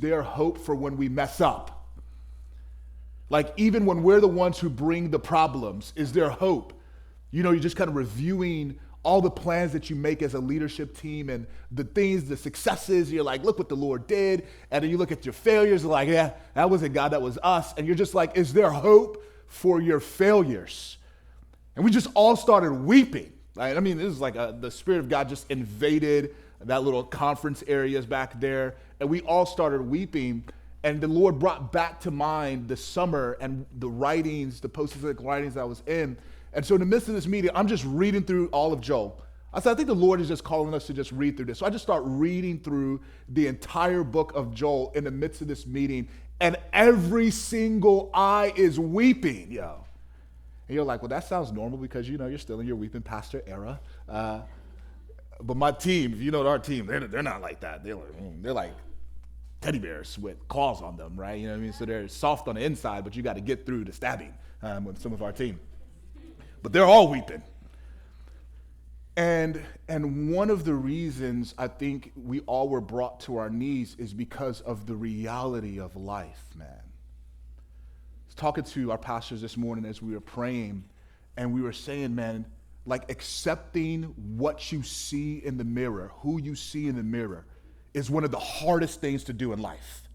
there hope for when we mess up? Like, even when we're the ones who bring the problems, is there hope? You know, you're just kind of reviewing all the plans that you make as a leadership team and the things, the successes. You're like, look what the Lord did. And then you look at your failures, like, yeah, that wasn't God, that was us. And you're just like, is there hope for your failures? And we just all started weeping. Right? I mean, this is like the Spirit of God just invaded that little conference areas back there. And we all started weeping. And the Lord brought back to mind the summer and the writings, the post-Israelic writings I was in. And so in the midst of this meeting, I'm just reading through all of Joel. I said, I think the Lord is just calling us to just read through this. So I just start reading through the entire book of Joel in the midst of this meeting. And every single eye is weeping, yo. And you're like, well, that sounds normal because, you know, you're still in your weeping pastor era. But my team, if you know our team, they're not like that. They're like teddy bears with claws on them, right? You know what I mean? So they're soft on the inside, but you got to get through the stabbing with some of our team. But they're all weeping. And one of the reasons I think we all were brought to our knees is because of the reality of life, man. I was talking to our pastors this morning as we were praying, and we were saying, man, like accepting what you see in the mirror, who you see in the mirror, is one of the hardest things to do in life.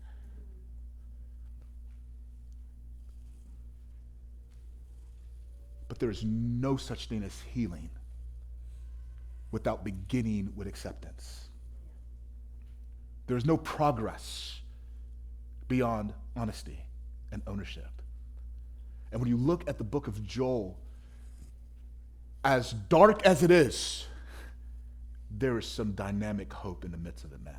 But there is no such thing as healing without beginning with acceptance. There is no progress beyond honesty and ownership. And when you look at the book of Joel, as dark as it is, there is some dynamic hope in the midst of it, man.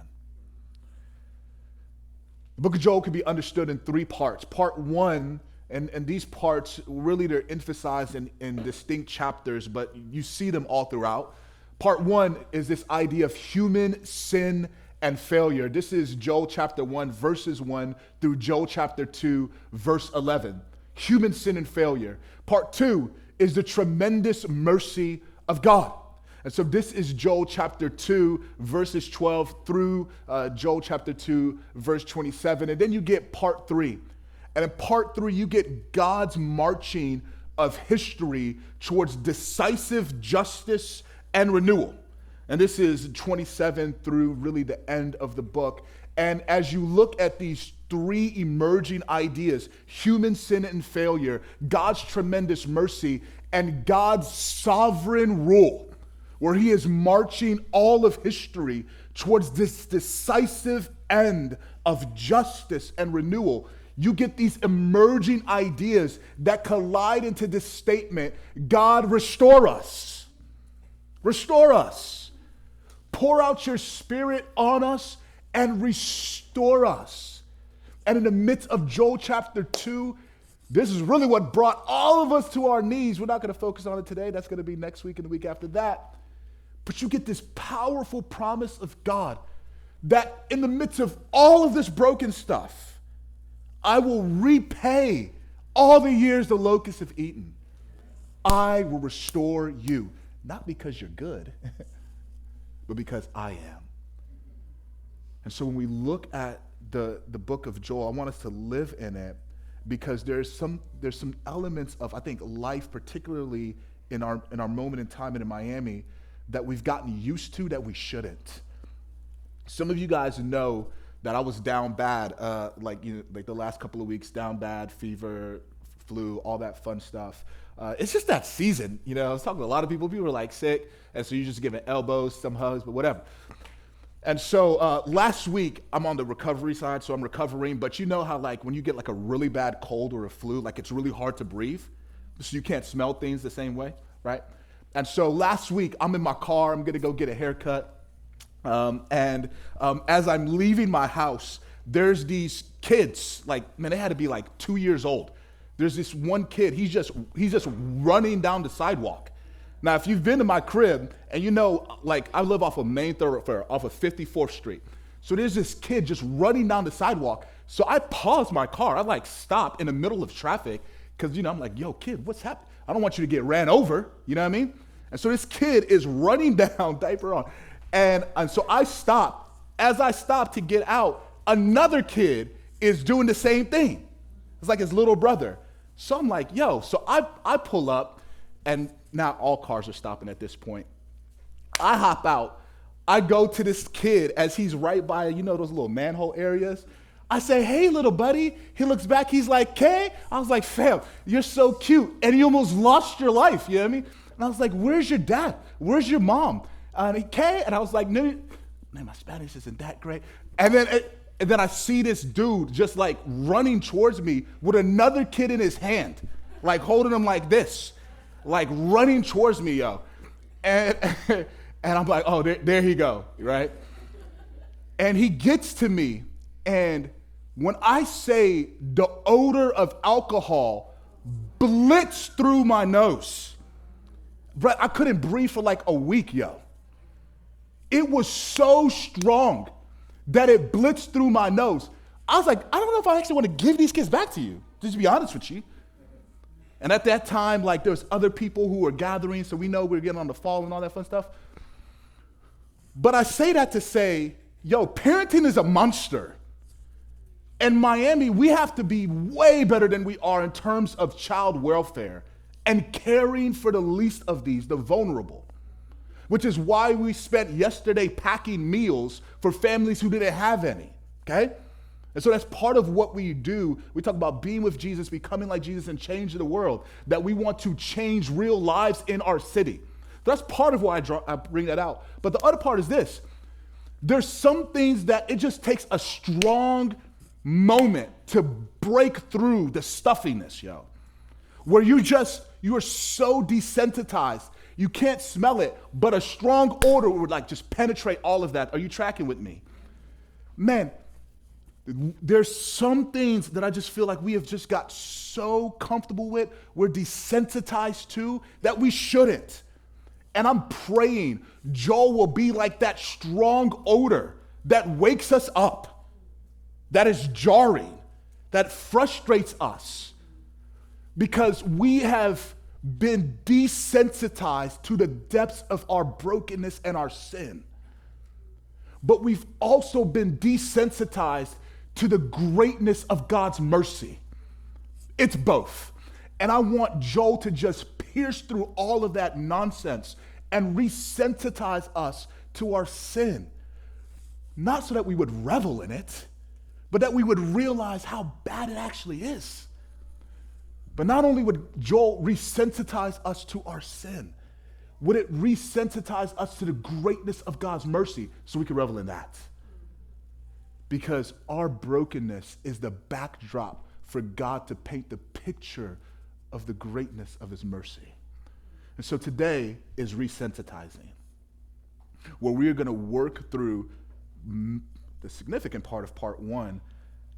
The book of Joel can be understood in three parts. Part one, and these parts, really they're emphasized in distinct chapters, but you see them all throughout. Part one is this idea of human sin and failure. This is Joel chapter 1, verses 1 through Joel chapter 2, verse 11. Human sin and failure. Part two is the tremendous mercy of God. And so this is Joel chapter 2, verses 12 through Joel chapter 2, verse 27. And then you get part 3. And in part 3, you get God's marching of history towards decisive justice and renewal. And this is 27 through really the end of the book. And as you look at these three emerging ideas, human sin and failure, God's tremendous mercy, and God's sovereign rule, where he is marching all of history towards this decisive end of justice and renewal, you get these emerging ideas that collide into this statement: God, restore us. Restore us. Pour out your Spirit on us and restore us. And in the midst of Joel chapter 2, this is really what brought all of us to our knees. We're not going to focus on it today. That's going to be next week and the week after that. But you get this powerful promise of God that in the midst of all of this broken stuff, I will repay all the years the locusts have eaten. I will restore you. Not because you're good, but because I am. And so when we look at the book of Joel, I want us to live in it because there's some elements of, I think, life, particularly in our moment in time and in Miami, that we've gotten used to that we shouldn't. Some of you guys know that I was down bad, like the last couple of weeks, down bad, fever, flu, all that fun stuff. It's just that season, you know. I was talking to a lot of people. People were like sick, and so you're just giving elbows, some hugs, but whatever. And so last week, I'm on the recovery side, so I'm recovering. But you know how, like, when you get like a really bad cold or a flu, like it's really hard to breathe, so you can't smell things the same way, right? And so last week, I'm in my car. I'm gonna go get a haircut. As I'm leaving my house, there's these kids, like, man, they had to be like 2 years old. There's this one kid, he's just running down the sidewalk. Now, if you've been to my crib, and you know, like, I live off of Main Thoroughfare, off of 54th Street. So there's this kid just running down the sidewalk. So I paused my car. I like stopped in the middle of traffic because, you know, I'm like, yo, kid, what's happening? I don't want you to get ran over. You know what I mean? And so this kid is running down, diaper on. And so I stopped. As I stopped to get out, Another kid is doing the same thing. It's like his little brother. So I'm like, yo, so I pull up, and now all cars are stopping at this point. I hop out. I go to this kid as he's right by, those little manhole areas. I say, hey, little buddy. He looks back. He's like, Kay? I was like, fam, you're so cute. And you almost lost your life. You know what I mean? And I was like, where's your dad? Where's your mom? Kay? And I was like, no, man, my Spanish isn't that great. And then I see this dude just like running towards me with another kid in his hand, like holding him like this, like running towards me, yo. And I'm like, oh, there he go, right? And he gets to me, and when I say the odor of alcohol blitzed through my nose, but I couldn't breathe for like a week, yo. It was so strong that it blitzed through my nose. I was like, I don't know if I actually want to give these kids back to you, just to be honest with you. And at that time, like, there's other people who were gathering, so we know we were getting on the fall and all that fun stuff. But I say that to say, yo, parenting is a monster. In Miami, we have to be way better than we are in terms of child welfare and caring for the least of these, the vulnerable, which is why we spent yesterday packing meals for families who didn't have any, okay? And so that's part of what we do. We talk about being with Jesus, becoming like Jesus, and changing the world, that we want to change real lives in our city. That's part of why I bring that out. But the other part is this. There's some things that it just takes a strong moment to break through the stuffiness, yo, where you are so desensitized, you can't smell it, but a strong odor would like just penetrate all of that. Are you tracking with me? Man, there's some things that I just feel like we have just got so comfortable with, we're desensitized to, that we shouldn't. And I'm praying Joel will be like that strong odor that wakes us up, that is jarring, that frustrates us, because we have been desensitized to the depths of our brokenness and our sin. But we've also been desensitized to the greatness of God's mercy. It's both. And I want Joel to just pierce through all of that nonsense and resensitize us to our sin. Not so that we would revel in it, but that we would realize how bad it actually is. But not only would Joel resensitize us to our sin, would it resensitize us to the greatness of God's mercy so we can revel in that? Because our brokenness is the backdrop for God to paint the picture of the greatness of his mercy. And so today is resensitizing, where we are going to work through the significant part of part one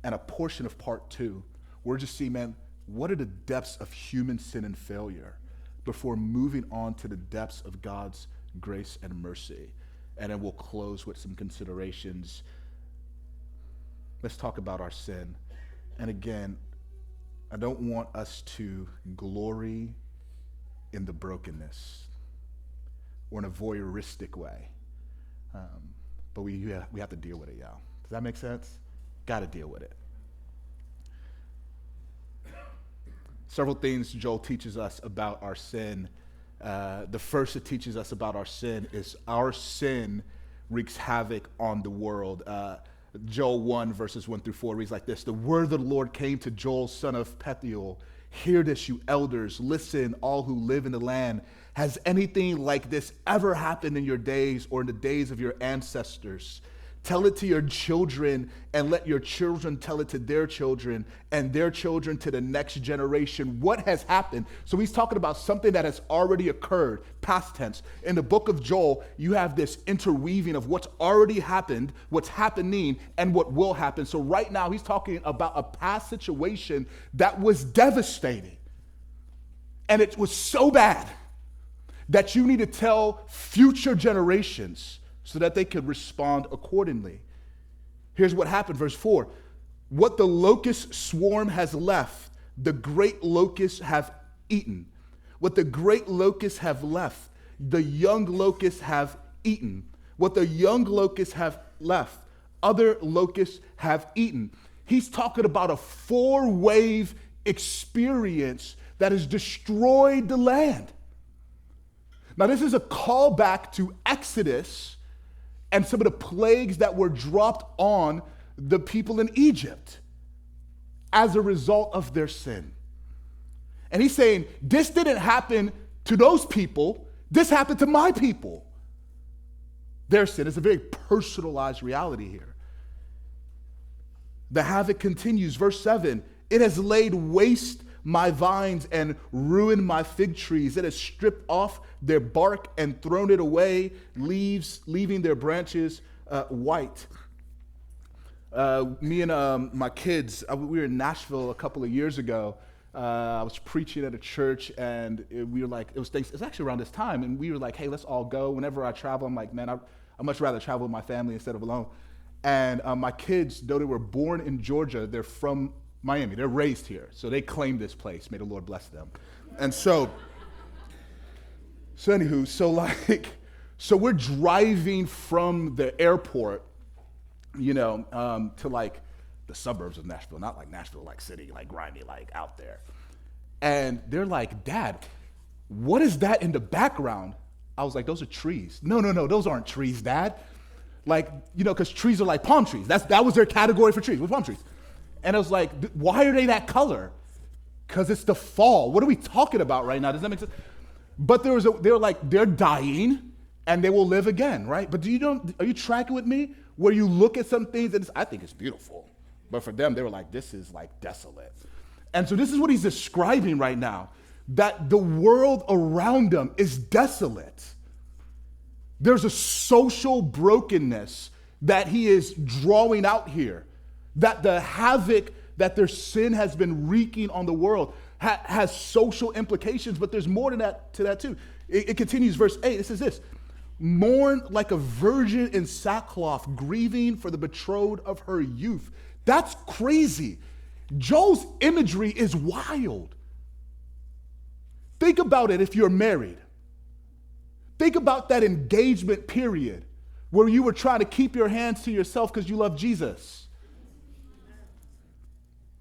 and a portion of part two. We're just seeing, man, what are the depths of human sin and failure before moving on to the depths of God's grace and mercy. And then we'll close with some considerations. Let's talk about our sin. And again, I don't want us to glory in the brokenness or in a voyeuristic way. But we have to deal with it, y'all. Does that make sense? Got to deal with it. Several things Joel teaches us about our sin. The first it teaches us about our sin is our sin wreaks havoc on the world. Joel 1, verses 1 through 4 reads like this. The word of the Lord came to Joel, son of Pethuel. Hear this, you elders. Listen, all who live in the land. Has anything like this ever happened in your days or in the days of your ancestors? Tell it to your children, and let your children tell it to their children, and their children to the next generation. What has happened? So he's talking about something that has already occurred, past tense. In the book of Joel, you have this interweaving of what's already happened, what's happening, and what will happen. So right now, he's talking about a past situation that was devastating. And it was so bad that you need to tell future generations so that they could respond accordingly. Here's what happened, verse 4. What the locust swarm has left, the great locusts have eaten. What the great locusts have left, the young locusts have eaten. What the young locusts have left, other locusts have eaten. He's talking about a 4-wave experience that has destroyed the land. Now, this is a callback to Exodus and some of the plagues that were dropped on the people in Egypt as a result of their sin. And he's saying, this didn't happen to those people, this happened to my people. Their sin is a very personalized reality here. The havoc continues, verse 7, it has laid waste my vines and ruined my fig trees. It has stripped off their bark and thrown it away, leaving their branches white. Me and my kids, we were in Nashville a couple of years ago. I was preaching at a church, and we were like, it was actually around this time, and we were like, hey, let's all go. Whenever I travel, I'm like, man, I'd much rather travel with my family instead of alone. And my kids, though they were born in Georgia, they're from Miami. They're raised here. So they claim this place. May the Lord bless them. And so anywho, so we're driving from the airport, to like the suburbs of Nashville, not like Nashville, like city, like grimy, like out there. And they're like, Dad, what is that in the background? I was like, those are trees. No, those aren't trees, Dad. Like, because trees are like palm trees. That was their category for trees, with palm trees. And I was like, why are they that color? Because it's the fall. What are we talking about right now? Does that make sense? But they're dying and they will live again, right? But are you tracking with me? Where you look at some things and I think it's beautiful. But for them, they were like, this is like desolate. And so this is what he's describing right now, that the world around them is desolate. There's a social brokenness that he is drawing out here, that the havoc that their sin has been wreaking on the world has social implications, but there's more to that too. It continues, verse 8, it says this, mourn like a virgin in sackcloth, grieving for the betrothed of her youth. That's crazy. Joel's imagery is wild. Think about it if you're married. Think about that engagement period where you were trying to keep your hands to yourself because you love Jesus.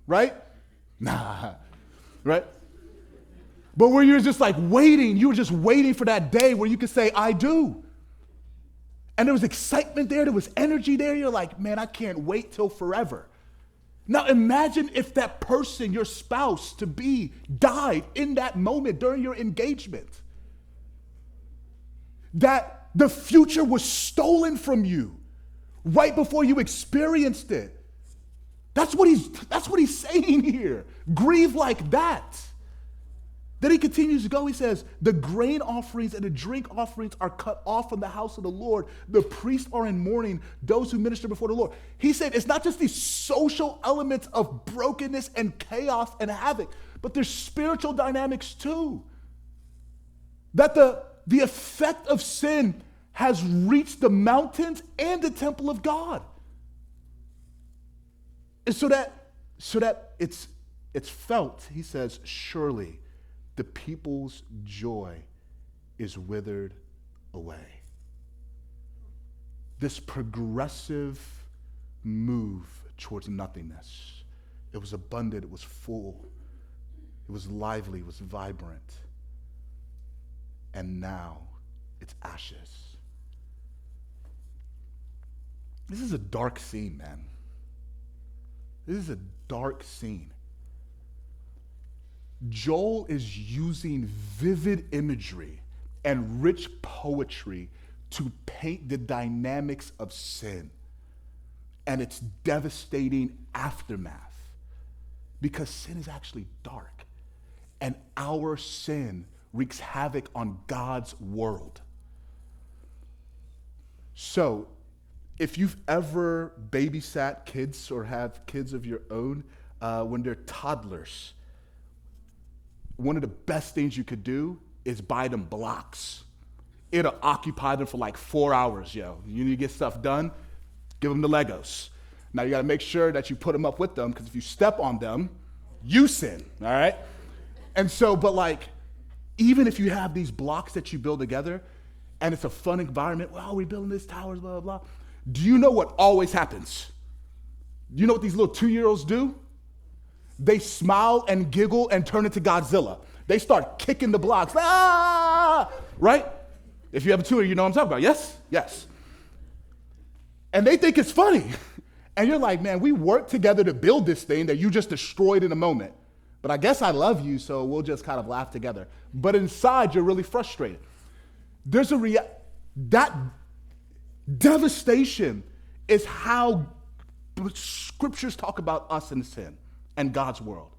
Right? Nah. Right? But where you're just like waiting, you were just waiting for that day where you could say, I do. And there was excitement there, there was energy there. You're like, man, I can't wait till forever. Now imagine if that person, your spouse to be, died in that moment during your engagement. That the future was stolen from you right before you experienced it. That's what he's saying here. Grieve like that. Then he continues to go. He says, the grain offerings and the drink offerings are cut off from the house of the Lord. The priests are in mourning, those who minister before the Lord. He said it's not just these social elements of brokenness and chaos and havoc, but there's spiritual dynamics too. That the effect of sin has reached the mountains and the temple of God. And so that it's felt, he says, surely the people's joy is withered away. This progressive move towards nothingness. It was abundant, it was full, it was lively, it was vibrant. And now it's ashes. This is a dark scene, man. This is a dark scene. Joel is using vivid imagery and rich poetry to paint the dynamics of sin and its devastating aftermath, because sin is actually dark and our sin wreaks havoc on God's world. So, if you've ever babysat kids or have kids of your own when they're toddlers, one of the best things you could do is buy them blocks. It'll occupy them for like 4 hours, yo. You need to get stuff done, give them the Legos. Now you gotta make sure that you put them up with them, because if you step on them, you sin, all right? And so, but like, even if you have these blocks that you build together, and it's a fun environment, well, we're building this towers, blah, blah, blah. Do you know what always happens? Do you know what these little 2-year-olds do? They smile and giggle and turn into Godzilla. They start kicking the blocks. Ah! Right? If you have a 2-year, you know what I'm talking about. Yes? Yes. And they think it's funny. And you're like, man, we worked together to build this thing that you just destroyed in a moment. But I guess I love you, so we'll just kind of laugh together. But inside, you're really frustrated. There's that devastation is how scriptures talk about us in sin and God's world.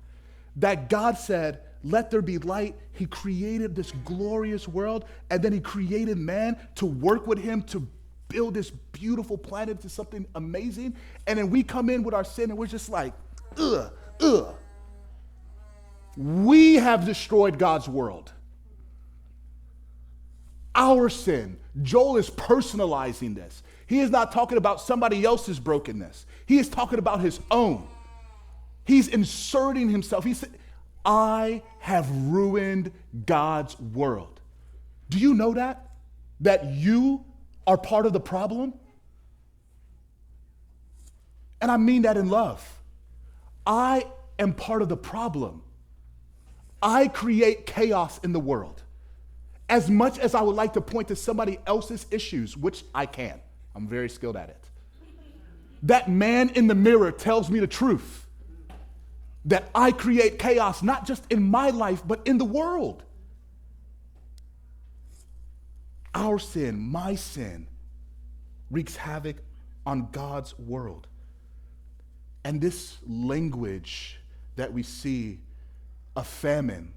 That God said, let there be light. He created this glorious world, and then he created man to work with him to build this beautiful planet into something amazing. And then we come in with our sin and we're just like, ugh, ugh. We have destroyed God's world. Our sin. Joel is personalizing this. He is not talking about somebody else's brokenness. He is talking about his own. He's inserting himself. He said, I have ruined God's world. Do you know that? That you are part of the problem? And I mean that in love. I am part of the problem. I create chaos in the world. As much as I would like to point to somebody else's issues, which I can. I'm very skilled at it. That man in the mirror tells me the truth. That I create chaos, not just in my life, but in the world. Our sin, my sin, wreaks havoc on God's world. And this language that we see, a famine,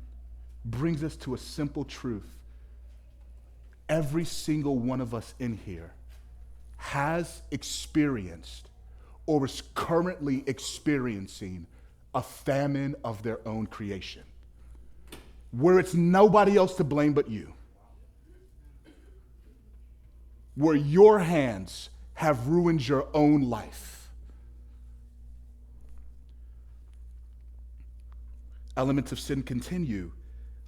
brings us to a simple truth. Every single one of us in here has experienced or is currently experiencing a famine of their own creation, where it's nobody else to blame but you, where your hands have ruined your own life. Elements of sin continue.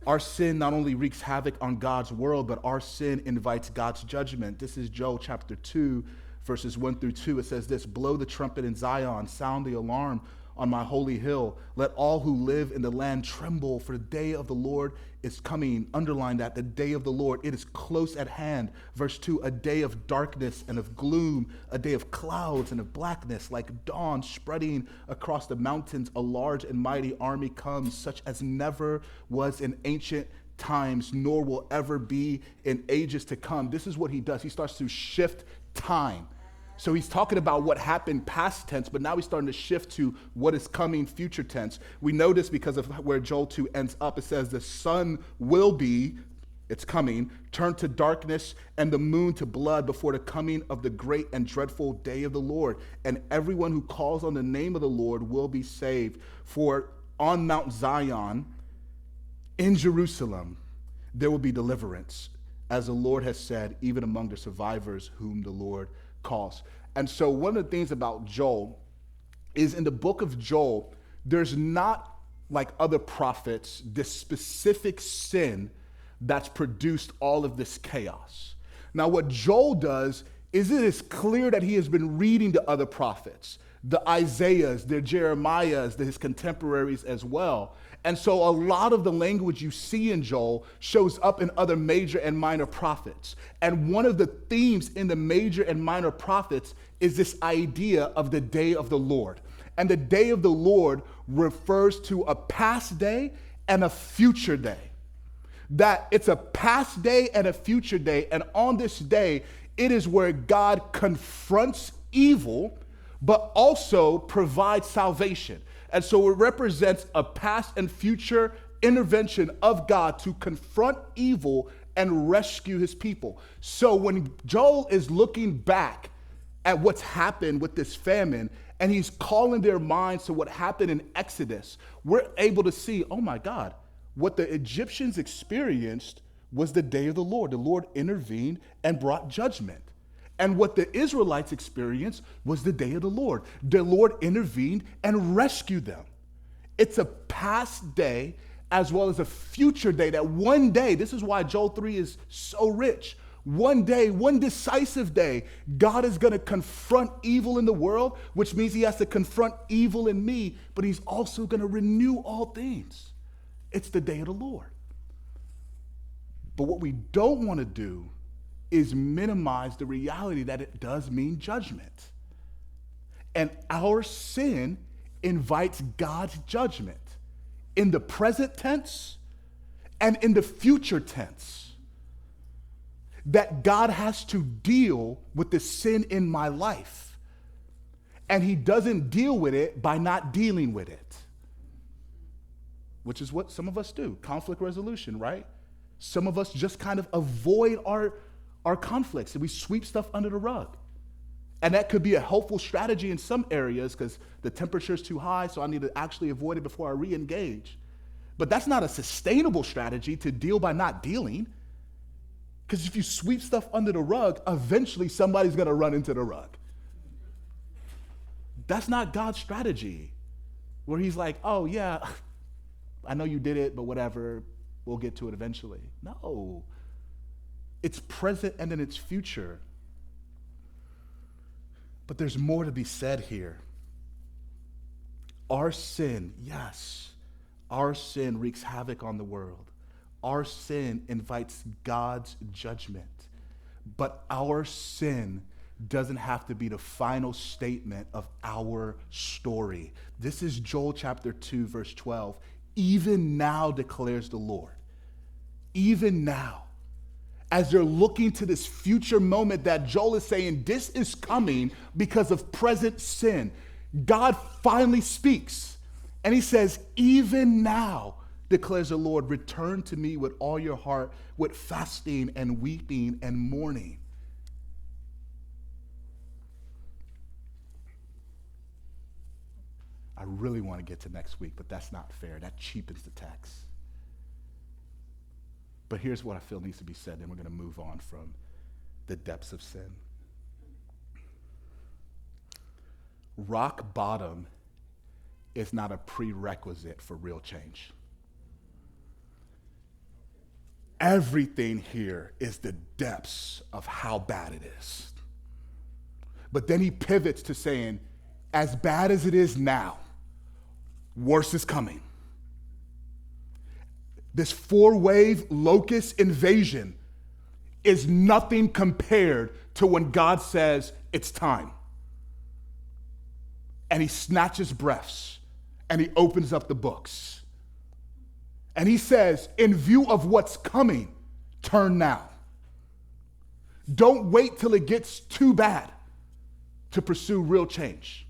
Our sin not only wreaks havoc on God's world, but our sin invites God's judgment. This is Joel chapter 2, verses 1 through 2. It says this, blow the trumpet in Zion, sound the alarm on my holy hill. Let all who live in the land tremble, for the day of the Lord is coming. Underline that, the day of the Lord. It is close at hand. Verse 2, a day of darkness and of gloom, a day of clouds and of blackness, like dawn spreading across the mountains. A large and mighty army comes, such as never was in ancient times, nor will ever be in ages to come. This is what he does. He starts to shift time. So he's talking about what happened past tense, but now he's starting to shift to what is coming future tense. We know this because of where Joel 2 ends up. It says the sun will be, it's coming, turned to darkness and the moon to blood before the coming of the great and dreadful day of the Lord. And everyone who calls on the name of the Lord will be saved. For on Mount Zion, in Jerusalem, there will be deliverance, as the Lord has said, even among the survivors whom the Lord calls. And so one of the things about Joel is in the book of Joel, there's not like other prophets, this specific sin that's produced all of this chaos. Now what Joel does is it is clear that he has been reading the other prophets, the Isaiahs, the Jeremiahs, his contemporaries as well. And so a lot of the language you see in Joel shows up in other major and minor prophets. And one of the themes in the major and minor prophets is this idea of the day of the Lord. And the day of the Lord refers to a past day and a future day. That it's a past day and a future day. And on this day, it is where God confronts evil, but also provides salvation. And so it represents a past and future intervention of God to confront evil and rescue his people. So when Joel is looking back at what's happened with this famine, and he's calling their minds to what happened in Exodus, we're able to see, oh my God, what the Egyptians experienced was the day of the Lord. The Lord intervened and brought judgment. And what the Israelites experienced was the day of the Lord. The Lord intervened and rescued them. It's a past day as well as a future day, that one day, this is why Joel 3 is so rich. One day, one decisive day, God is going to confront evil in the world, which means he has to confront evil in me, but he's also going to renew all things. It's the day of the Lord. But what we don't want to do is minimize the reality that it does mean judgment. And our sin invites God's judgment in the present tense and in the future tense. That God has to deal with the sin in my life. And he doesn't deal with it by not dealing with it. Which is what some of us do, conflict resolution, right? Some of us just kind of avoid our conflicts and we sweep stuff under the rug. And that could be a helpful strategy in some areas because the temperature is too high, so I need to actually avoid it before I re-engage. But that's not a sustainable strategy to deal by not dealing. Because if you sweep stuff under the rug, eventually somebody's going to run into the rug. That's not God's strategy, where he's like, oh, yeah, I know you did it, but whatever, we'll get to it eventually. No. It's present and in its future. But there's more to be said here. Our sin, yes, our sin wreaks havoc on the world. Our sin invites God's judgment, but our sin doesn't have to be the final statement of our story. This is Joel chapter 2, verse 12. Even now declares the Lord. Even now, as they're looking to this future moment that Joel is saying, this is coming because of present sin. God finally speaks, and he says, even now, declares the Lord, return to me with all your heart, with fasting and weeping and mourning. I really want to get to next week, but that's not fair. That cheapens the text. But here's what I feel needs to be said, and we're going to move on from the depths of sin. Rock bottom is not a prerequisite for real change. Everything here is the depths of how bad it is. But then he pivots to saying, as bad as it is now, worse is coming. This 4-wave locust invasion is nothing compared to when God says it's time. And he snatches breaths and he opens up the books. And he says, in view of what's coming, turn now. Don't wait till it gets too bad to pursue real change.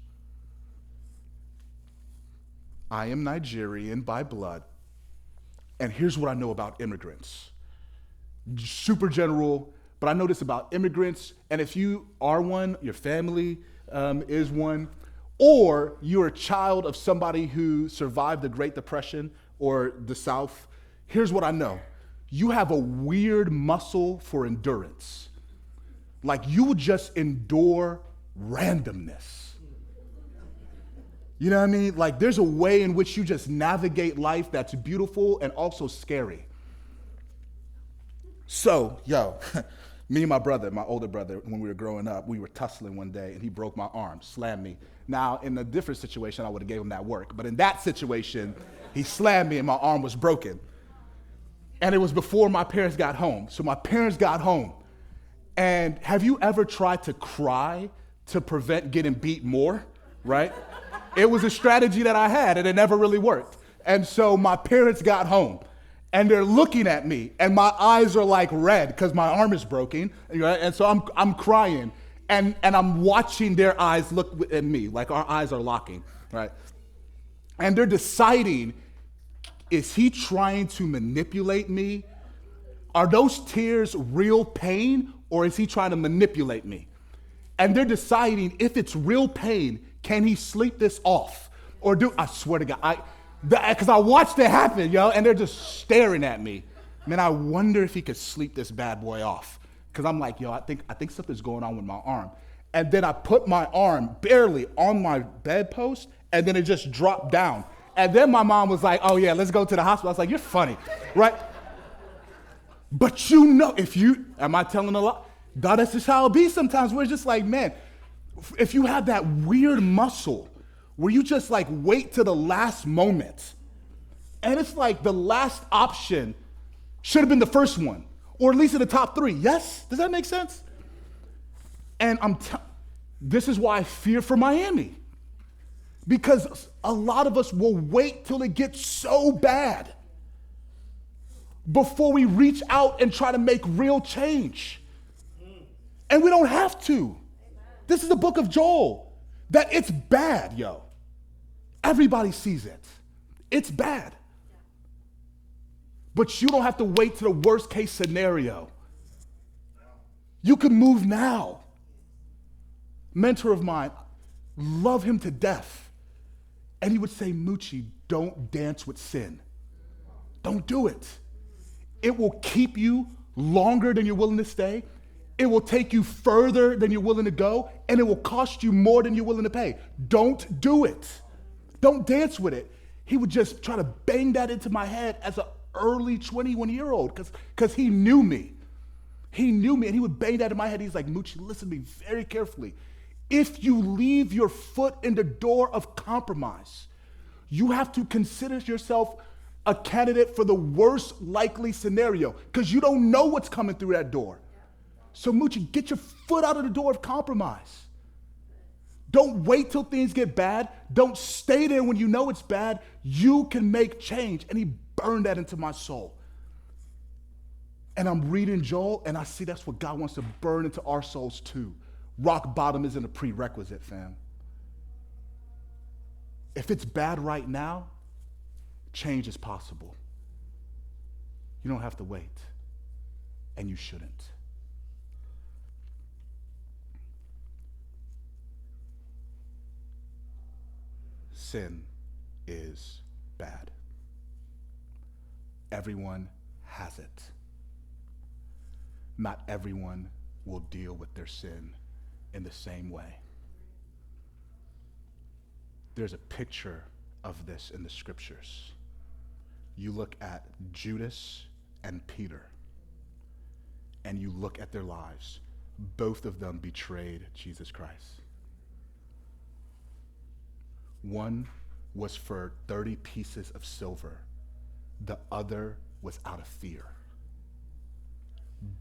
I am Nigerian by blood, and here's what I know about immigrants. Super general, but I know this about immigrants, and if you are one, your family is one, or you're a child of somebody who survived the Great Depression or the South, here's what I know. You have a weird muscle for endurance. Like you would just endure randomness. You know what I mean? Like there's a way in which you just navigate life that's beautiful and also scary. So, me and my brother, my older brother, when we were growing up, we were tussling one day and he broke my arm, slammed me. Now, in a different situation, I would have gave him that work. But in that situation, he slammed me and my arm was broken. And it was before my parents got home. So my parents got home. And have you ever tried to cry to prevent getting beat more, right? It was a strategy that I had and it never really worked. And so my parents got home and they're looking at me and my eyes are like red because my arm is broken. Right? And so I'm crying and I'm watching their eyes look at me like our eyes are locking, right? And they're deciding, is he trying to manipulate me? Are those tears real pain or is he trying to manipulate me? And they're deciding if it's real pain, can he sleep this off? Or I swear to God, because I watched it happen, yo, and they're just staring at me. Man, I wonder if he could sleep this bad boy off. Because I'm like, yo, I think something's going on with my arm. And then I put my arm barely on my bedpost, and then it just dropped down. And then my mom was like, oh yeah, let's go to the hospital. I was like, you're funny, right? But am I telling a lie? God, that's just how it be sometimes. We're just like, man, if you have that weird muscle where you just like wait to the last moment, and it's like the last option should have been the first one, or at least in the top 3. Yes? Does that make sense? And this is why I fear for Miami. Because a lot of us will wait till it gets so bad before we reach out and try to make real change. And we don't have to. This is the book of Joel, that it's bad, yo. Everybody sees it. It's bad. But you don't have to wait to the worst case scenario. You can move now. Mentor of mine, love him to death. And he would say, Muche, don't dance with sin. Don't do it. It will keep you longer than you're willing to stay. It will take you further than you're willing to go, and it will cost you more than you're willing to pay. Don't do it. Don't dance with it. He would just try to bang that into my head as an early 21-year-old because he knew me. He knew me, and he would bang that in my head. He's like, Muche, listen to me very carefully. If you leave your foot in the door of compromise, you have to consider yourself a candidate for the worst likely scenario because you don't know what's coming through that door. So Muche, get your foot out of the door of compromise. Don't wait till things get bad. Don't stay there when you know it's bad. You can make change. And he burned that into my soul. And I'm reading Joel, and I see that's what God wants to burn into our souls too. Rock bottom isn't a prerequisite, fam. If it's bad right now, change is possible. You don't have to wait, and you shouldn't. Sin is bad. Everyone has it. Not everyone will deal with their sin in the same way. There's a picture of this in the scriptures. You look at Judas and Peter, and you look at their lives. Both of them betrayed Jesus Christ. One was for 30 pieces of silver. The other was out of fear.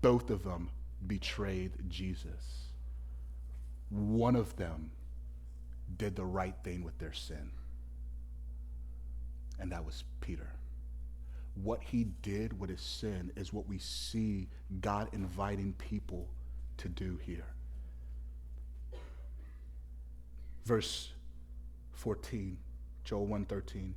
Both of them betrayed Jesus. One of them did the right thing with their sin, and that was Peter. What he did with his sin is what we see God inviting people to do here. Verse 14, Joel 1:13.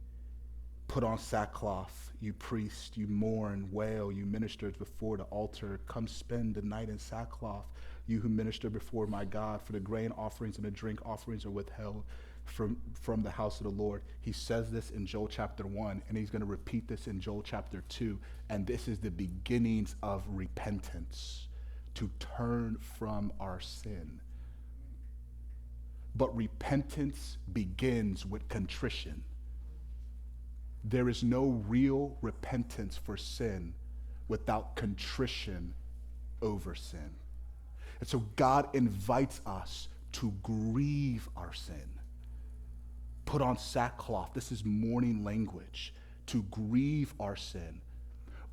Put on sackcloth, you priests, you mourn, wail, you ministers before the altar. Come spend the night in sackcloth, you who minister before my God, for the grain offerings and the drink offerings are withheld from the house of the Lord. He says this in Joel chapter 1, and he's going to repeat this in Joel chapter 2. And this is the beginnings of repentance, to turn from our sin. But repentance begins with contrition. There is no real repentance for sin without contrition over sin. And so God invites us to grieve our sin. Put on sackcloth. This is mourning language. To grieve our sin.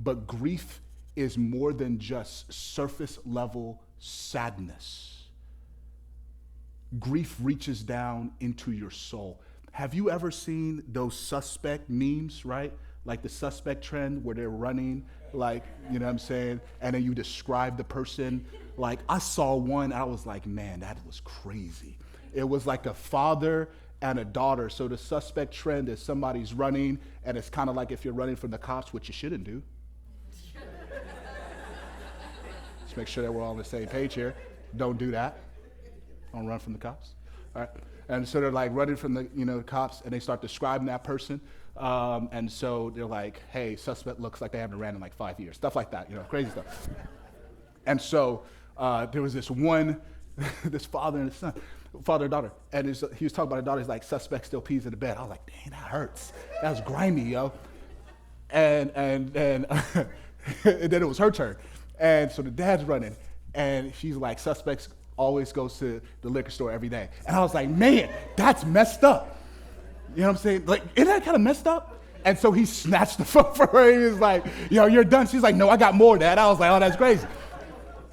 But grief is more than just surface level sadness. Grief reaches down into your soul. Have you ever seen those suspect memes, right? Like the suspect trend where they're running, like, you know what I'm saying? And then you describe the person. Like, I saw one, I was like, man, that was crazy. It was like a father and a daughter. So the suspect trend is somebody's running, and it's kind of like if you're running from the cops, which you shouldn't do. Let's make sure that we're all on the same page here. Don't do that. Don't run from the cops. All right. And so they're like running from the cops, and they start describing that person. And so they're like, hey, suspect looks like they haven't ran in like 5 years. Stuff like that, crazy stuff. And so there was this father and his son, father and daughter. And he was talking about a daughter. He's like, suspect still pees in the bed. I was like, dang, that hurts. That was grimy, yo. And And then it was her turn. And so the dad's running, and she's like, suspects always goes to the liquor store every day. And I was like, man, that's messed up. You know what I'm saying? Like, isn't that kind of messed up? And so he snatched the phone from her. He was like, you're done. She's like, no, I got more, Dad. I was like, oh, that's crazy.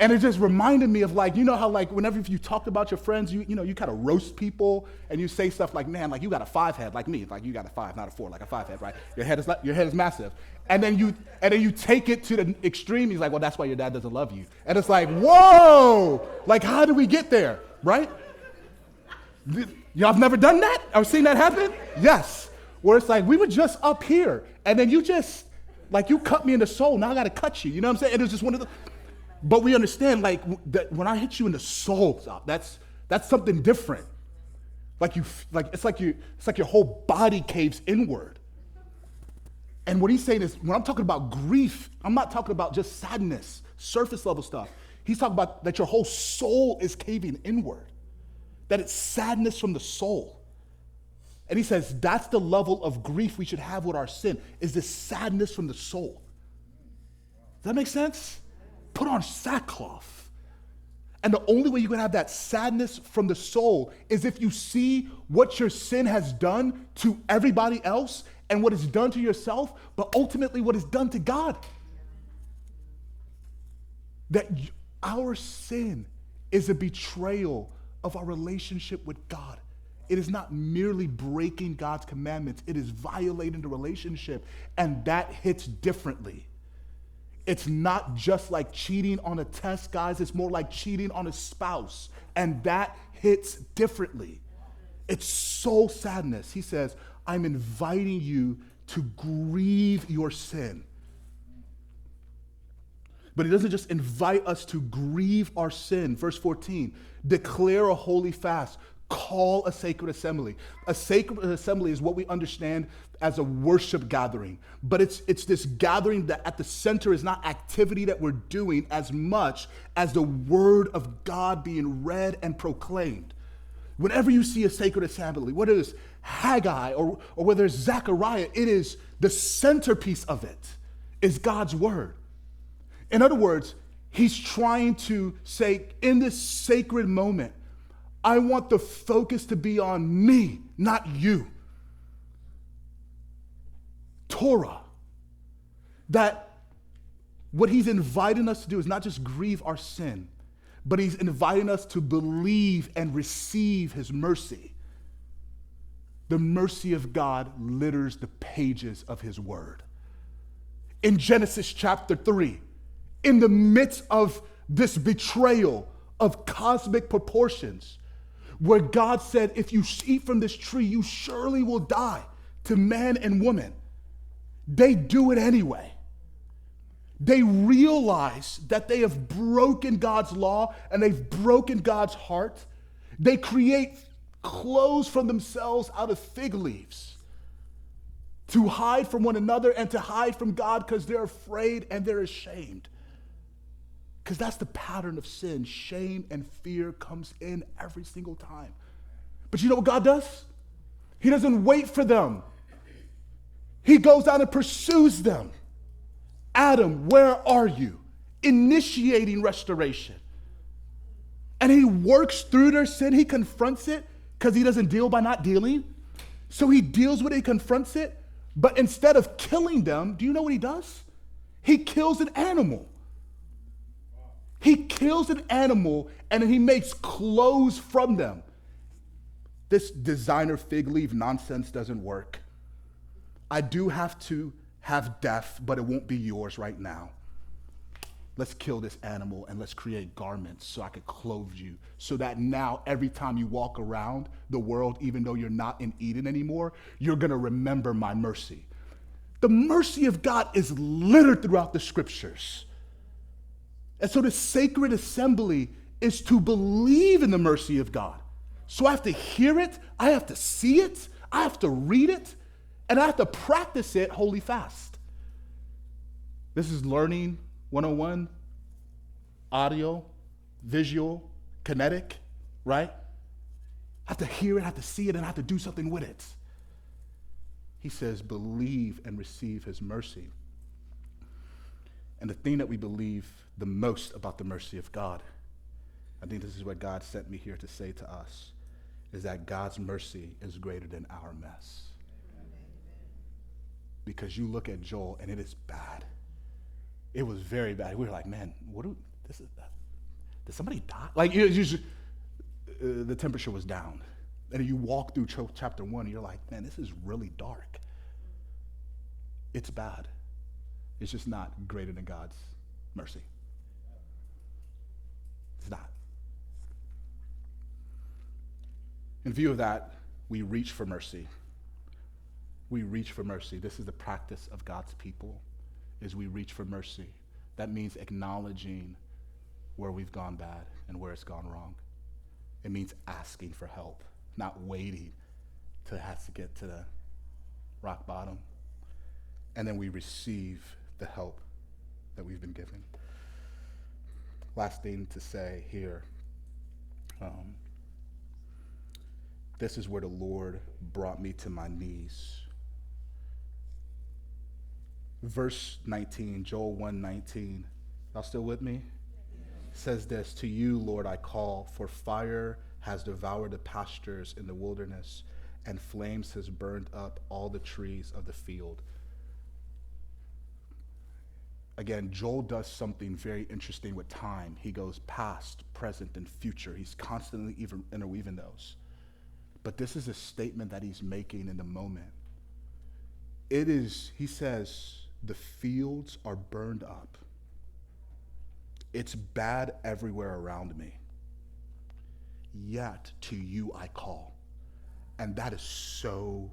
And it just reminded me of like, you know how like whenever you talk about your friends, you kind of roast people and you say stuff like, man, like you got a 5 head like me. Like you got a 5, not a 4, like a 5 head, right? Your head is massive. And then you take it to the extreme. He's like, well, that's why your dad doesn't love you. And it's like, whoa, like how did we get there, right? Y'all have never done that? Or seen that happen? Yes. Where it's like, we were just up here and then you just, like you cut me in the soul, now I gotta cut you. You know what I'm saying? It was just one of the, but we understand like that when I hit you in the soul, that's something different. It's like your whole body caves inward. And what he's saying is, when I'm talking about grief, I'm not talking about just sadness, surface level stuff. He's talking about that your whole soul is caving inward, that it's sadness from the soul. And he says that's the level of grief we should have with our sin, is this sadness from the soul. Does that make sense? Put on sackcloth. And the only way you can have that sadness from the soul is if you see what your sin has done to everybody else and what it's done to yourself, but ultimately what it's done to God. That our sin is a betrayal of our relationship with God. It is not merely breaking God's commandments, it is violating the relationship, and that hits differently. It's not just like cheating on a test, guys. It's more like cheating on a spouse. And that hits differently. It's soul sadness. He says, I'm inviting you to grieve your sin. But he doesn't just invite us to grieve our sin. Verse 14, declare a holy fast. Call a sacred assembly. A sacred assembly is what we understand as a worship gathering. But it's this gathering that at the center is not activity that we're doing as much as the word of God being read and proclaimed. Whenever you see a sacred assembly, whether it's Haggai or whether it's Zechariah, it is the centerpiece of it is God's word. In other words, he's trying to say in this sacred moment, I want the focus to be on me, not you. Torah. That what he's inviting us to do is not just grieve our sin, but he's inviting us to believe and receive his mercy. The mercy of God litters the pages of his word. In Genesis chapter 3, in the midst of this betrayal of cosmic proportions, where God said, if you eat from this tree, you surely will die, to man and woman. They do it anyway. They realize that they have broken God's law and they've broken God's heart. They create clothes for themselves out of fig leaves to hide from one another and to hide from God because they're afraid and they're ashamed. Because that's the pattern of sin. Shame and fear comes in every single time. But you know what God does? He doesn't wait for them. He goes out and pursues them. Adam, where are you? Initiating restoration. And he works through their sin. He confronts it because he doesn't deal by not dealing. So he deals with it, he confronts it. But instead of killing them, do you know what he does? He kills an animal. He kills an animal and he makes clothes from them. This designer fig leaf nonsense doesn't work. I do have to have death, but it won't be yours right now. Let's kill this animal and let's create garments so I could clothe you, so that now every time you walk around the world, even though you're not in Eden anymore, you're going to remember my mercy. The mercy of God is littered throughout the scriptures. And so the sacred assembly is to believe in the mercy of God. So I have to hear it, I have to see it, I have to read it, and I have to practice it holy fast. This is learning 101, audio, visual, kinetic, right? I have to hear it, I have to see it, and I have to do something with it. He says, believe and receive his mercy. And the thing that we believe the most about the mercy of God, I think this is what God sent me here to say to us, is that God's mercy is greater than our mess. Because you look at Joel and it is bad. It was very bad. We were like, man, did somebody die? Like, the temperature was down. And you walk through chapter 1 and you're like, man, this is really dark. It's bad. It's just not greater than God's mercy. It's not. In view of that, we reach for mercy. We reach for mercy. This is the practice of God's people, is we reach for mercy. That means acknowledging where we've gone bad and where it's gone wrong. It means asking for help, not waiting till it has to get to the rock bottom. And then we receive the help that we've been given. Last thing to say here. This is where the Lord brought me to my knees. Verse 19, Joel 1:19. Y'all still with me? Says this, to you, Lord, I call, for fire has devoured the pastures in the wilderness, and flames has burned up all the trees of the field. Again, Joel does something very interesting with time. He goes past, present, and future. He's constantly even interweaving those. But this is a statement that he's making in the moment. It is, he says, the fields are burned up. It's bad everywhere around me. Yet to you I call. And that is so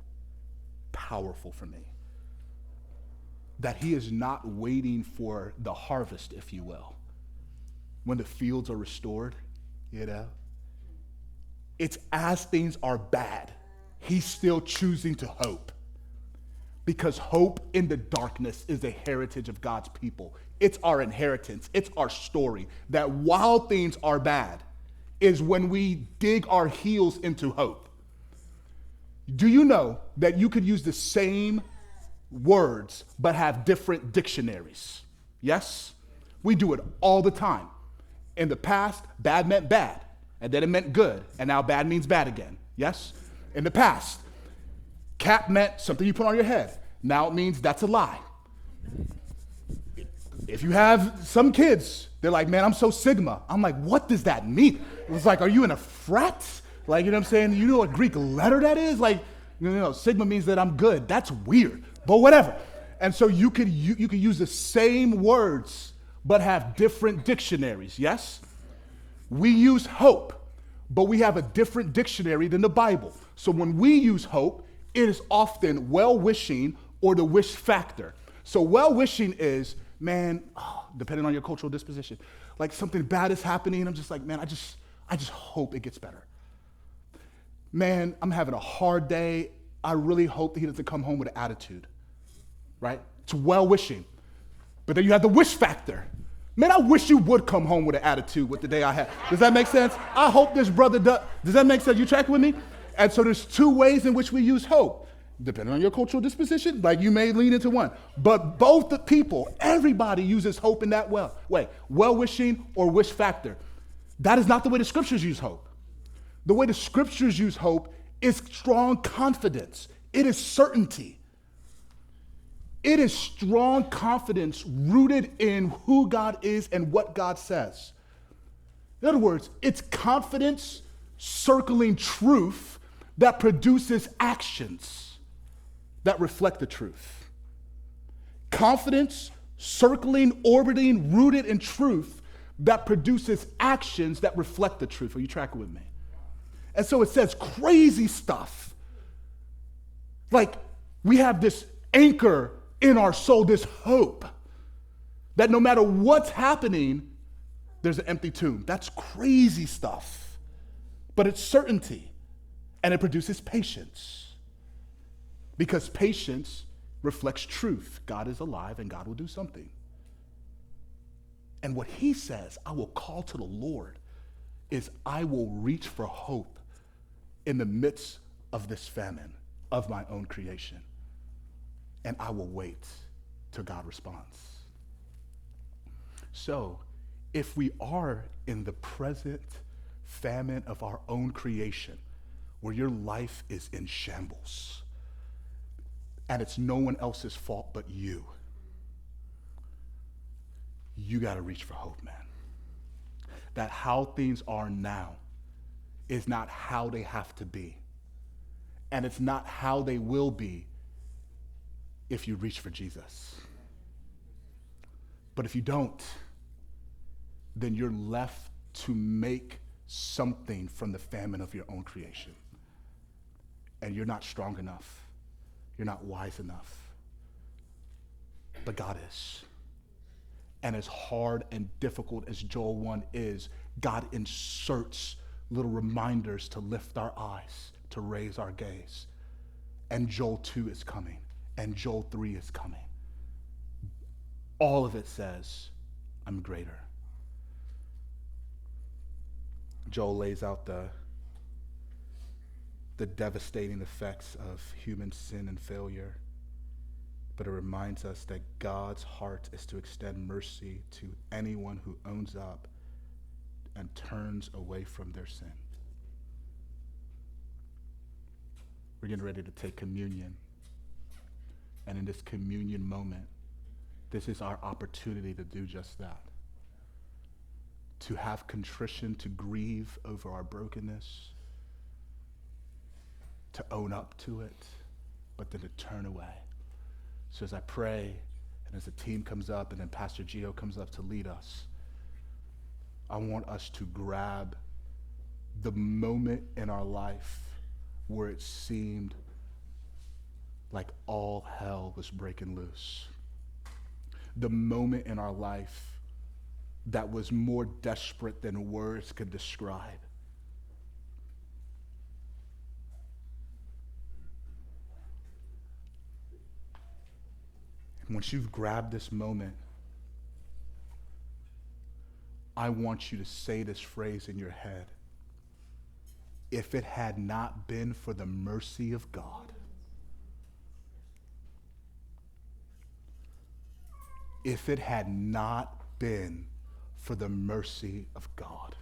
powerful for me. That he is not waiting for the harvest, if you will. When the fields are restored, it's as things are bad, he's still choosing to hope. Because hope in the darkness is a heritage of God's people. It's our inheritance. It's our story. That while things are bad is when we dig our heels into hope. Do you know that you could use the same words but have different dictionaries? Yes? We do it all the time. In the past, bad meant bad, and then it meant good, and now bad means bad again. Yes? In the past, cap meant something you put on your head. Now it means that's a lie. If you have some kids, they're like, man, I'm so Sigma. I'm like, what does that mean? It was like, are you in a frat? Like, you know what I'm saying? You know what Greek letter that is? Like, Sigma means that I'm good. That's weird, but whatever. And so you could use the same words, but have different dictionaries, yes? We use hope, but we have a different dictionary than the Bible. So when we use hope, it is often well-wishing or the wish factor. So well-wishing is, man, depending on your cultural disposition, like something bad is happening, I'm just like, man, I just hope it gets better. Man, I'm having a hard day. I really hope that he doesn't come home with an attitude, right? It's well-wishing. But then you have the wish factor. Man, I wish you would come home with an attitude with the day I had. Does that make sense? I hope this brother does. Does that make sense? You tracking with me? And so there's two ways in which we use hope. Depending on your cultural disposition, like you may lean into one. But both the people, everybody uses hope in that way. Well-wishing or wish factor. That is not the way the scriptures use hope. The way the scriptures use hope is strong confidence. It is certainty. It is strong confidence rooted in who God is and what God says. In other words, it's confidence circling truth that produces actions that reflect the truth. Confidence circling, orbiting, rooted in truth that produces actions that reflect the truth. Are you tracking with me? And so it says crazy stuff. Like we have this anchor in our soul, this hope that no matter what's happening, there's an empty tomb. That's crazy stuff. But it's certainty, and it produces patience. Because patience reflects truth. God is alive and God will do something. And what he says, I will call to the Lord, is I will reach for hope in the midst of this famine of my own creation. And I will wait till God responds. So, if we are in the present famine of our own creation, where your life is in shambles, and it's no one else's fault but you got to reach for hope, man. That how things are now is not how they have to be. And it's not how they will be if you reach for Jesus. But if you don't, then you're left to make something from the famine of your own creation. And you're not strong enough. You're not wise enough. But God is. And as hard and difficult as Joel 1 is, God inserts little reminders to lift our eyes, to raise our gaze. And Joel 2 is coming. And Joel 3 is coming. All of it says, I'm greater. Joel lays out the devastating effects of human sin and failure, but it reminds us that God's heart is to extend mercy to anyone who owns up and turns away from their sin. We're getting ready to take communion. And in this communion moment, this is our opportunity to do just that. To have contrition, to grieve over our brokenness, to own up to it, but then to turn away. So as I pray, and as the team comes up, and then Pastor Gio comes up to lead us, I want us to grab the moment in our life where it seemed like all hell was breaking loose. The moment in our life that was more desperate than words could describe. And once you've grabbed this moment, I want you to say this phrase in your head. If it had not been for the mercy of God, if it had not been for the mercy of God,